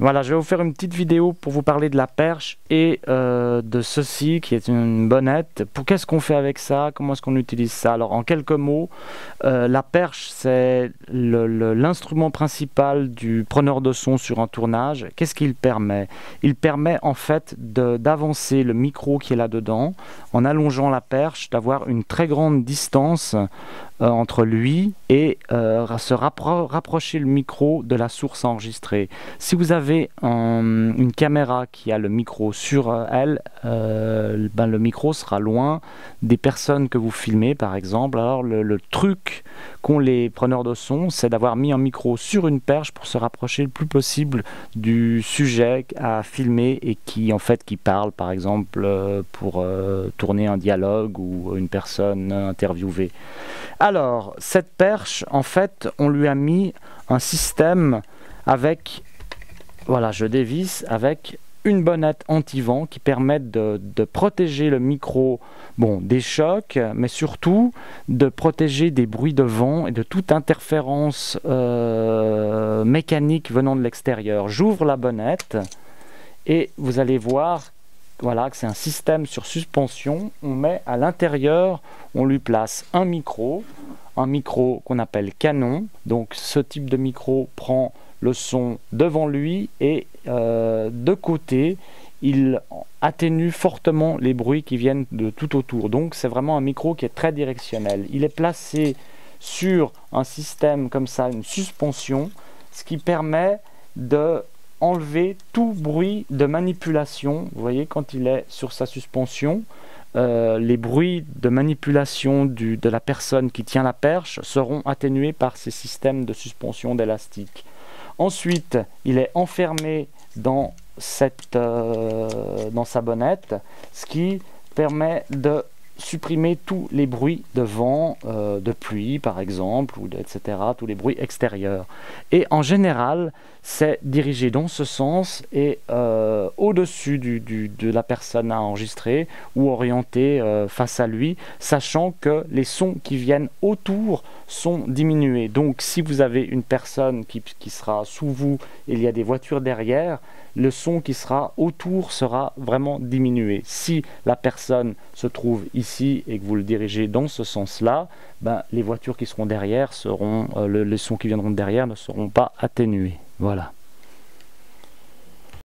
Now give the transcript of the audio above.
Voilà, je vais vous faire une petite vidéo pour vous parler de la perche et de ceci qui est une bonnette. Qu'est-ce qu'on fait avec ça? Comment est-ce qu'on utilise ça? Alors en quelques mots, la perche c'est l'instrument principal du preneur de son sur un tournage. Qu'est-ce qu'il permet? Il permet en fait d'avancer le micro qui est là-dedans en allongeant la perche, d'avoir une très grande distance entre lui et rapprocher le micro de la source enregistrée. Si vous avez une caméra qui a le micro sur elle, le micro sera loin des personnes que vous filmez par exemple. Alors le truc qu'ont les preneurs de son, c'est d'avoir mis un micro sur une perche pour se rapprocher le plus possible du sujet à filmer et qui parle par exemple pour tourner un dialogue ou une personne interviewée. Alors, cette perche, en fait, on lui a mis un système avec, voilà, je dévisse, avec une bonnette anti-vent qui permet de protéger le micro, bon, des chocs, mais surtout de protéger des bruits de vent et de toute interférence mécanique venant de l'extérieur. J'ouvre la bonnette et vous allez voir, voilà, que c'est un système sur suspension. On met à l'intérieur, on lui place un micro qu'on appelle canon. Donc ce type de micro prend le son devant lui et de côté, il atténue fortement les bruits qui viennent de tout autour. Donc c'est vraiment un micro qui est très directionnel. Il est placé sur un système comme ça, une suspension, ce qui permet de enlever tout bruit de manipulation. Vous voyez, quand il est sur sa suspension, les bruits de manipulation de la personne qui tient la perche seront atténués par ces systèmes de suspension d'élastique. Ensuite, il est enfermé dans sa bonnette, ce qui permet de supprimer tous les bruits de vent, de pluie par exemple, etc., tous les bruits extérieurs. Et en général, c'est dirigé dans ce sens et au-dessus de la personne à enregistrer ou orienté face à lui, sachant que les sons qui viennent autour sont diminués. Donc si vous avez une personne qui sera sous vous et il y a des voitures derrière, le son qui sera autour sera vraiment diminué. Si la personne se trouve ici et que vous le dirigez dans ce sens-là, ben, les voitures qui seront derrière seront, les sons qui viendront derrière ne seront pas atténués. Voilà.